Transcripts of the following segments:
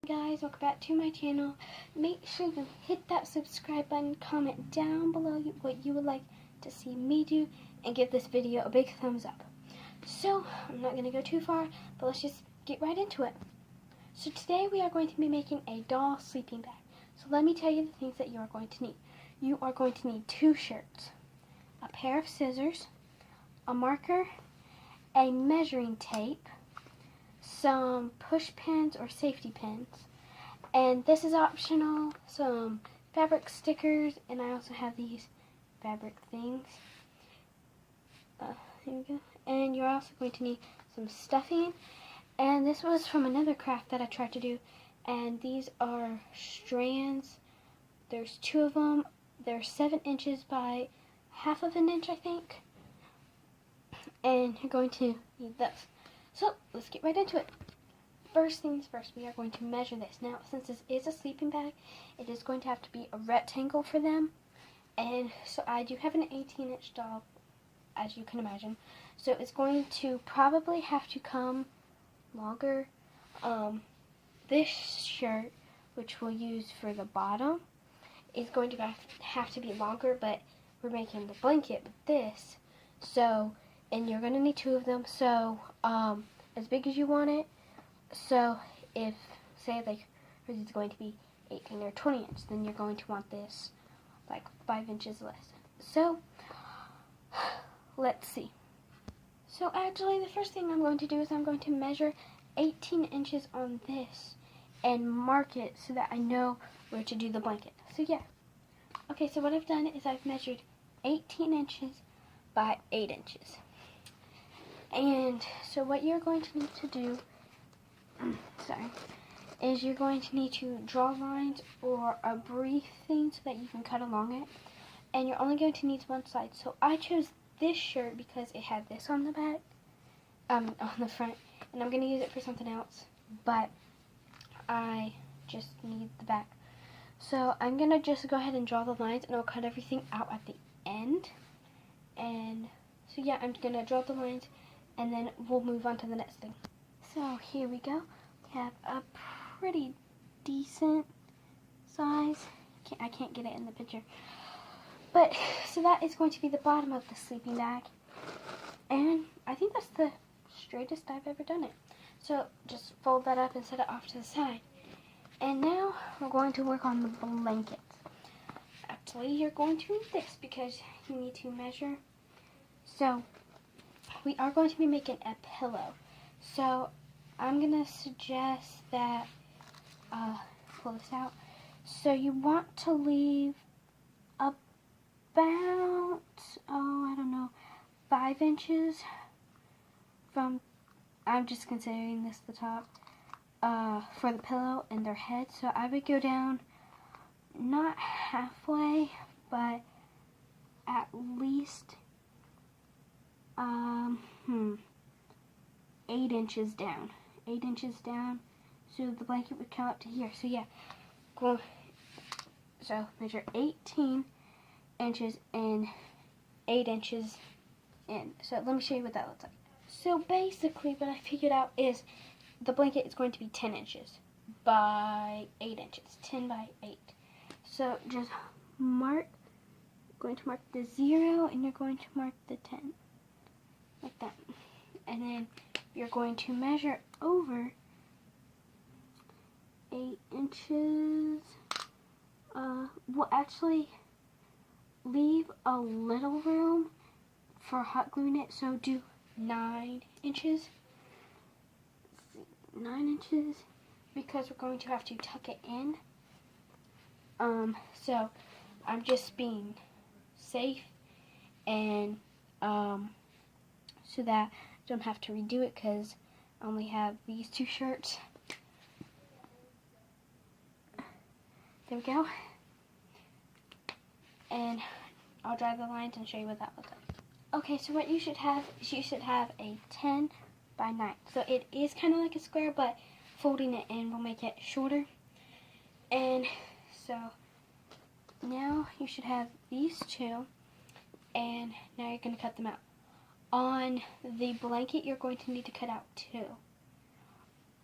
Guys, welcome back to my channel. Make sure you hit that subscribe button, comment down below what you would like to see me do, and give this video a big thumbs up. So, I'm not going to go too far, but let's just get right into it. So today we are going to be making a doll sleeping bag. So let me tell you the things that you are going to need. You are going to need 2 shirts, a pair of scissors, a marker, a measuring tape, some push pins or safety pins, and this is optional, some fabric stickers, and I also have these fabric things. Here we go. And you're also going to need some stuffing, and this was from another craft that I tried to do, and these are strands. There's 2 of them. They're 7 inches by half of an inch, I think, and you're going to need those. So let's get right into it. First things first, we are going to measure this. Now, since this is a sleeping bag, it is going to have to be a rectangle for them. And so I do have an 18-inch doll, as you can imagine. So it's going to probably have to come longer. This shirt, which we'll use for the bottom, is going to have to be longer, but we're making the blanket with this. So, and you're going to need 2 of them. So, as big as you want it. So if, say, like, this is going to be 18 or 20 inches, then you're going to want this like 5 inches less. So let's see. So actually, the first thing I'm going to do is I'm going to measure 18 inches on this and mark it so that I know where to do the blanket. So yeah. Okay, so what I've done is I've measured 18 inches by 8 inches. And so what you're going to need to do is you're going to need to draw lines or a brief thing so that you can cut along it. And you're only going to need one side. So I chose this shirt because it had this on the back, on the front. And I'm going to use it for something else, but I just need the back. So I'm going to just go ahead and draw the lines, and I'll cut everything out at the end. And so yeah, I'm going to draw the lines, and then we'll move on to the next thing. So here we go. We have a pretty decent size. I can't get it in the picture. But, so that is going to be the bottom of the sleeping bag. And I think that's the straightest I've ever done it. So just fold that up and set it off to the side. And now we're going to work on the blanket. Actually, you're going to need this because you need to measure. So we are going to be making a pillow. So I'm going to suggest that, pull this out. So you want to leave about, I don't know, 5 inches from, I'm just considering this the top, for the pillow and their head. So I would go down not halfway, but at least, 8 inches down. 8 inches down, so the blanket would come up to here. So yeah, so measure 18 inches and 8 inches in. So let me show you what that looks like. So basically what I figured out is the blanket is going to be 10 inches by 8 inches. 10 by 8. So just going to mark the 0, and you're going to mark the 10. Like that. And then you're going to measure over 8 inches. We'll actually leave a little room for hot gluing it, so do 9 inches. 9 inches, because we're going to have to tuck it in. So I'm just being safe, and so that I don't have to redo it because I only have these 2 shirts. There we go. And I'll draw the lines and show you what that looks like. Okay, so what you should have is you should have a 10 by 9. So it is kind of like a square, but folding it in will make it shorter. And so now you should have these 2, and now you're going to cut them out. On the blanket, you're going to need to cut out 2.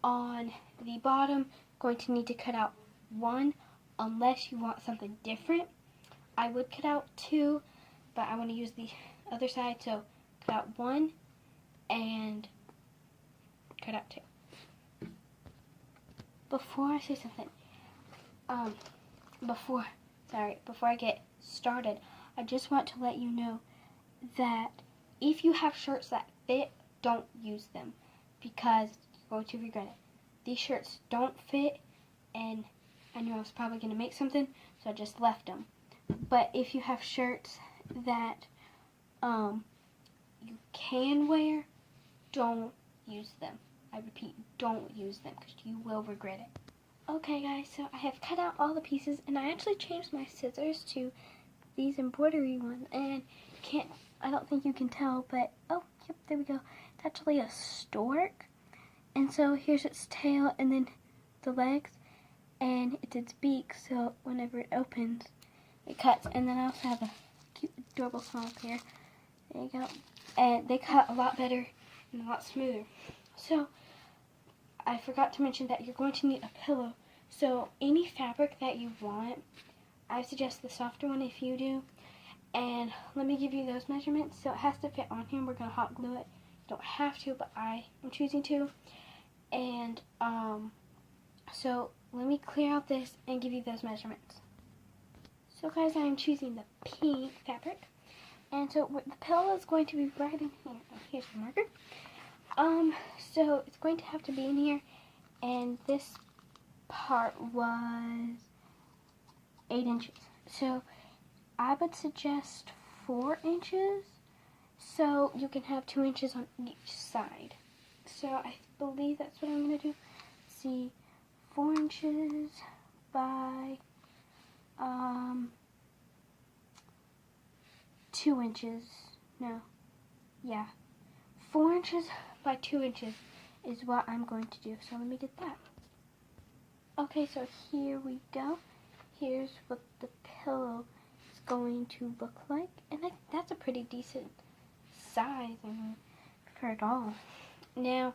On the bottom, going to need to cut out one unless you want something different. I would cut out two, but I want to use the other side, so cut out one and cut out two. Before I say something, before I get started, I just want to let you know that if you have shirts that fit, don't use them because you're going to regret it. These shirts don't fit, and I knew I was probably going to make something, so I just left them. But if you have shirts that you can wear, don't use them. I repeat, don't use them because you will regret it. Okay guys, so I have cut out all the pieces, and I actually changed my scissors to these embroidery ones, and I don't think you can tell, but oh yep, there we go. It's actually a stork, and so here's its tail and then the legs, and it's its beak, so whenever it opens it cuts. And then I also have a cute adorable smile here. There you go. And they cut a lot better and a lot smoother. So I forgot to mention that you're going to need a pillow. So any fabric that you want, I suggest the softer one if you do. And let me give you those measurements. So it has to fit on here. We're going to hot glue it. You don't have to, but I am choosing to. And so let me clear out this and give you those measurements. So guys, I am choosing the pink fabric. And so the pillow is going to be right in here. Oh, here's the marker. So it's going to have to be in here, and this part was 8 inches. So I would suggest 4 inches, so you can have 2 inches on each side. So I believe that's what I'm going to do. Let's see, 4 inches by 2 inches. No, yeah, 4 inches by 2 inches is what I'm going to do. So let me get that. Okay, so here we go. Here's what the pillow is going to look like, and that's a pretty decent size, I mean, for a doll. Now,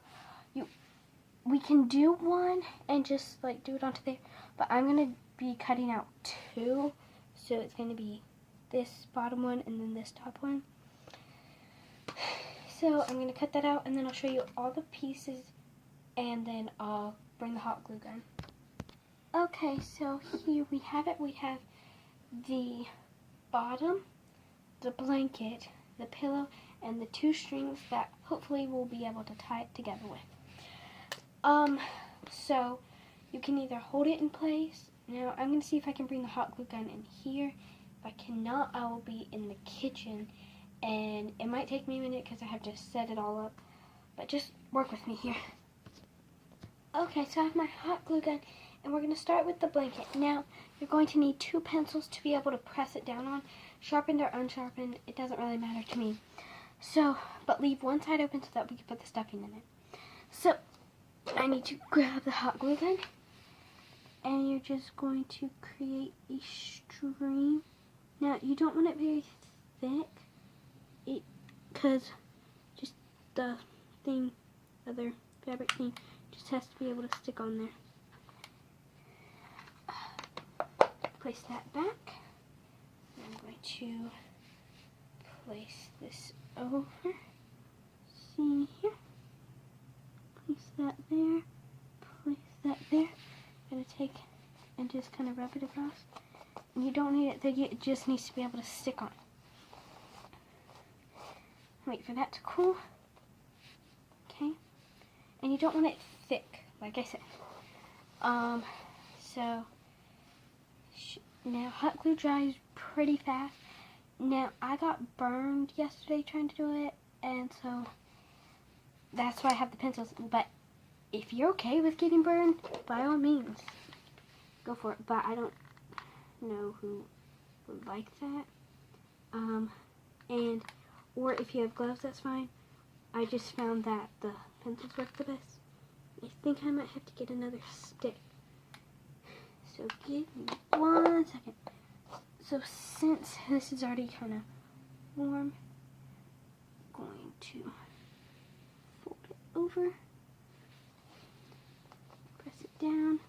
we can do one and just like do it onto there, but I'm gonna be cutting out 2, so it's gonna be this bottom one and then this top one. So I'm going to cut that out, and then I'll show you all the pieces, and then I'll bring the hot glue gun. Okay, so here we have it. We have the bottom, the blanket, the pillow, and the 2 strings that hopefully we'll be able to tie it together with. So you can either hold it in place. Now I'm going to see if I can bring the hot glue gun in here. If I cannot, I will be in the kitchen. And it might take me a minute because I have to set it all up. But just work with me here. Okay, so I have my hot glue gun. And we're going to start with the blanket. Now, you're going to need 2 pencils to be able to press it down on. Sharpened or unsharpened, it doesn't really matter to me. So, but leave one side open so that we can put the stuffing in it. So, I need to grab the hot glue gun. And you're just going to create a stream. Now, you don't want it very thick. Because just the thing, other fabric thing, just has to be able to stick on there. Place that back. I'm going to place this over. See here. Place that there. Place that there. I'm going to take and just kind of rub it across. And you don't need it thick, it just needs to be able to stick on. Wait for that to cool. Okay. And you don't want it thick, like I said. So now hot glue dries pretty fast. Now I got burned yesterday trying to do it, and so that's why I have the pencils. But if you're okay with getting burned, by all means, go for it. But I don't know who would like that. Or if you have gloves, that's fine. I just found that the pencils work the best. I think I might have to get another stick. So give me 1 second. So since this is already kind of warm, I'm going to fold it over, press it down,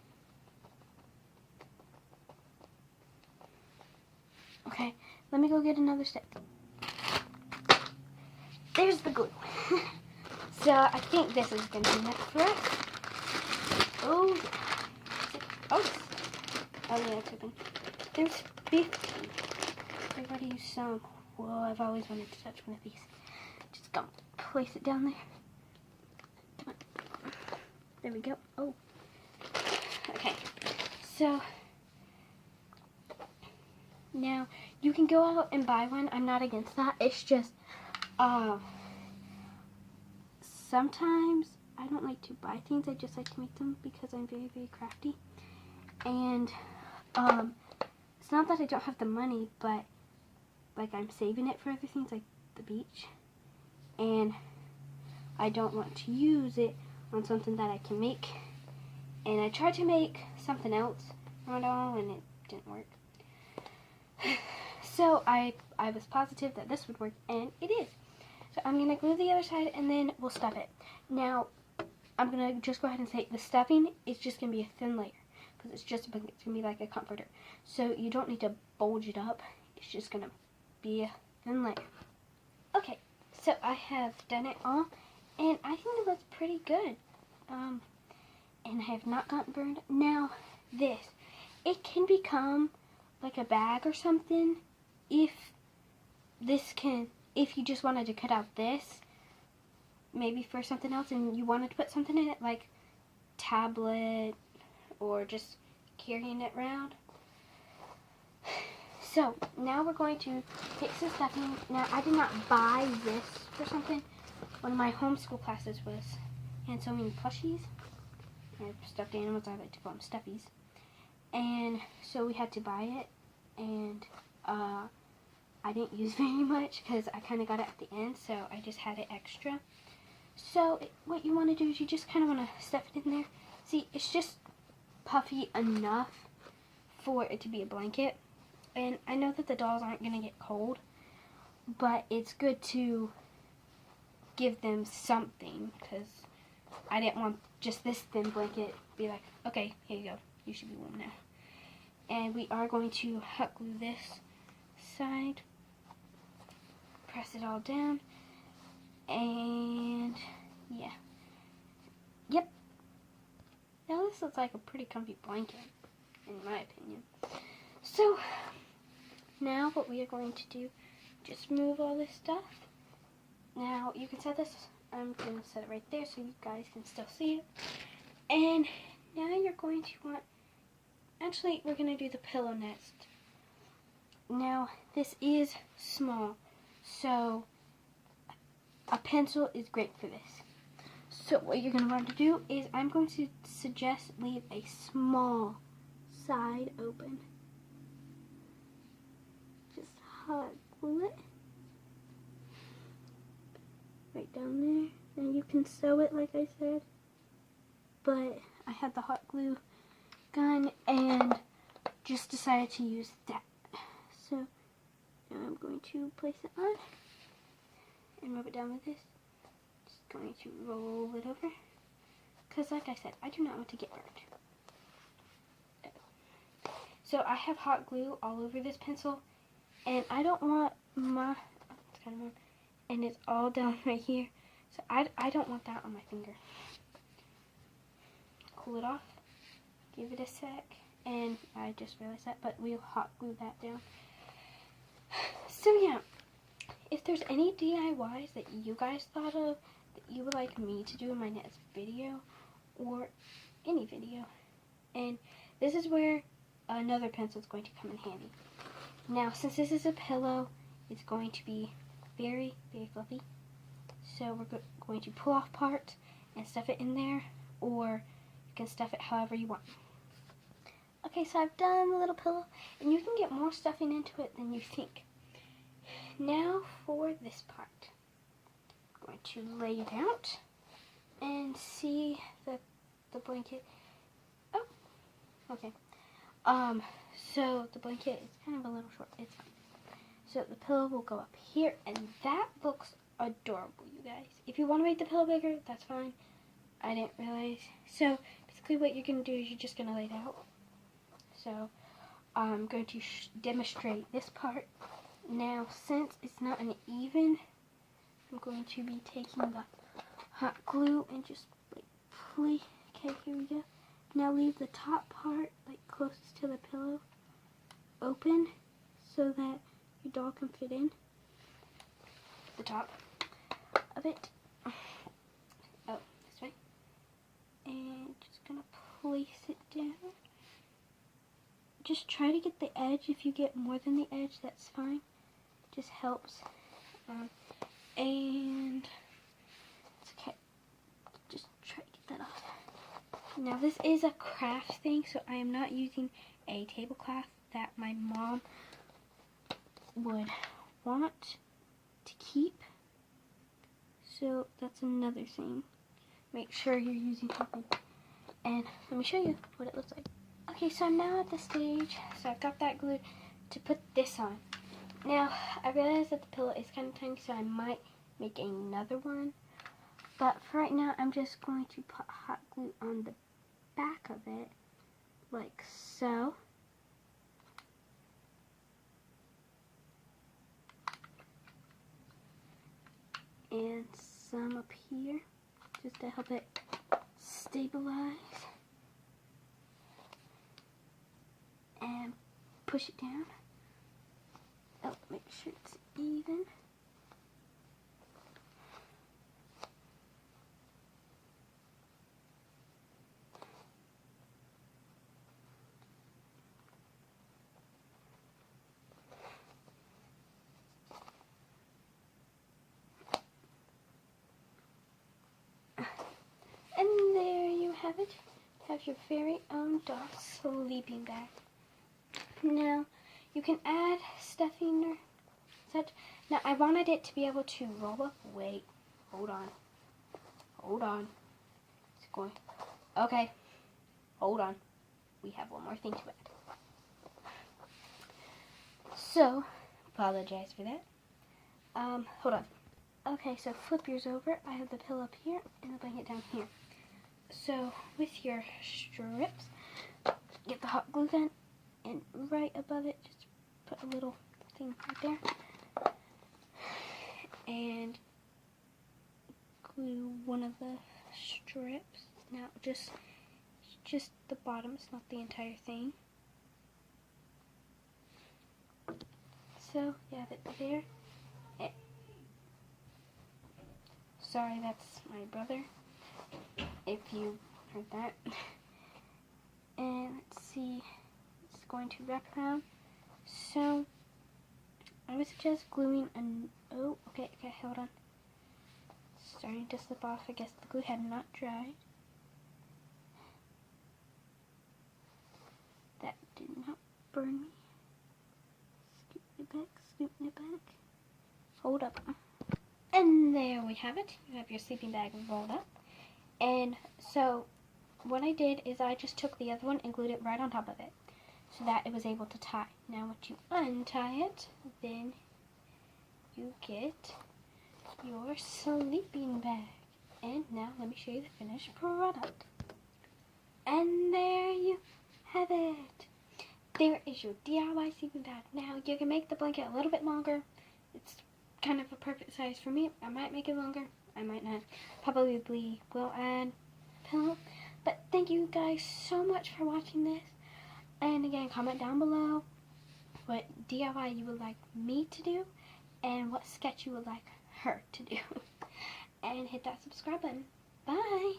let me go get another stick. There's the glue. So I think this is going to be enough for us. Oh, yeah, it's open. There's 50. I gotta use some. Whoa, I've always wanted to touch one of these. Just gonna place it down there. Come on. There we go. Oh. Okay. So, now, you can go out and buy one. I'm not against that. It's just, sometimes I don't like to buy things. I just like to make them because I'm very, very crafty. And, it's not that I don't have the money, but, like, I'm saving it for other things, like the beach. And I don't want to use it on something that I can make. And I tried to make something else on it all, and it didn't work. So I was positive that this would work, and it is. So I'm going to glue the other side, and then we'll stuff it. Now, I'm going to just go ahead and say the stuffing is just going to be a thin layer, because it's just going to be like a comforter. So you don't need to bulge it up. It's just going to be a thin layer. Okay, so I have done it all, and I think it looks pretty good. And I have not gotten burned. Now, this, it can become like a bag or something if you just wanted to cut out this, maybe for something else, and you wanted to put something in it, like tablet, or just carrying it around. So, now we're going to take some stuffing. Now, I did not buy this for something. One of my homeschool classes was hand sewing plushies. Or stuffed animals, I like to call them stuffies. And so we had to buy it. And I didn't use very much because I kind of got it at the end. So I just had it extra. So what you want to do is you just kind of want to stuff it in there. See, it's just puffy enough for it to be a blanket. And I know that the dolls aren't going to get cold, but it's good to give them something, because I didn't want just this thin blanket to be like, okay, here you go, you should be warm now. And we are going to hot glue this side, press it all down, and yeah. Yep. Now this looks like a pretty comfy blanket, in my opinion. So, now what we are going to do, just move all this stuff. Now, you can set this, I'm going to set it right there so you guys can still see it. And now you're going to want, actually, we're going to do the pillow next. Now, this is small, so a pencil is great for this. So what you're going to want to do is, I'm going to suggest leave a small side open. Just hot glue it right down there, and you can sew it like I said, but I had the hot glue gun and just decided to use that. So now I'm going to place it on and rub it down with this. Just going to roll it over, because like I said, I do not want to get burned. So I have hot glue all over this pencil, and I don't want my, it's kind of warm, and it's all down right here, so I don't want that on my finger. Cool it off, give it a sec, and I just realized that, but we'll hot glue that down. So yeah, if there's any DIYs that you guys thought of that you would like me to do in my next video, or any video, and this is where another pencil is going to come in handy. Now, since this is a pillow, it's going to be very, very fluffy. So we're going to pull off part and stuff it in there, or you can stuff it however you want. Okay, so I've done the little pillow, and you can get more stuffing into it than you think. Now for this part. I'm going to lay it out and see the blanket. Oh, okay. So the blanket is kind of a little short. It's fine. So the pillow will go up here, and that looks adorable, you guys. If you want to make the pillow bigger, that's fine. I didn't realize. So basically what you're going to do is you're just going to lay it out. So I'm going to demonstrate this part Now, since it's not an even, I'm going to be taking the hot glue and just like okay, here we go. Now leave the top part like closest to the pillow open so that your doll can fit in the top of it. Oh, this way. And just gonna place it down. Just try to get the edge. If you get more than the edge, that's fine. Just helps. And it's okay. Just try to get that off. Now this is a craft thing, so I am not using a tablecloth that my mom would want to keep. So that's another thing. Make sure you're using something. And let me show you what it looks like. Okay, so I'm now at the stage, so I've got that glued to put this on. Now, I realize that the pillow is kind of tiny, so I might make another one. But for right now, I'm just going to put hot glue on the back of it, like so. And some up here, just to help it stabilize. And push it down. Oh, make sure it's even. And there you have it. Have your very own doll sleeping bag. Now, you can add stuffing or such. Now, I wanted it to be able to roll up. Wait, hold on. Hold on. It's going. Okay, hold on. We have one more thing to add. So, apologize for that. Hold on. Okay, so flip yours over. I have the pillow up here and the blanket down here. So, with your strips, get the hot glue gun, and right above it, just put a little thing right there. And glue one of the strips. Now, just the bottom, it's not the entire thing. So, you have it there. Sorry, that's my brother, if you heard that. And let's see, it's going to wrap around. So, I would suggest gluing oh, okay, hold on. Starting to slip off. I guess the glue had not dried. That did not burn me. Scooting it back. Hold up. And there we have it. You have your sleeping bag rolled up. And so what I did is I just took the other one and glued it right on top of it so that it was able to tie. Now once you untie it, then you get your sleeping bag. And now let me show you the finished product. And there you have it. There is your DIY sleeping bag. Now you can make the blanket a little bit longer. It's kind of a perfect size for me. I might make it longer. I might not. Probably will add a pillow. But thank you guys so much for watching this. And again, comment down below what DIY you would like me to do and what sketch you would like her to do. And hit that subscribe button. Bye!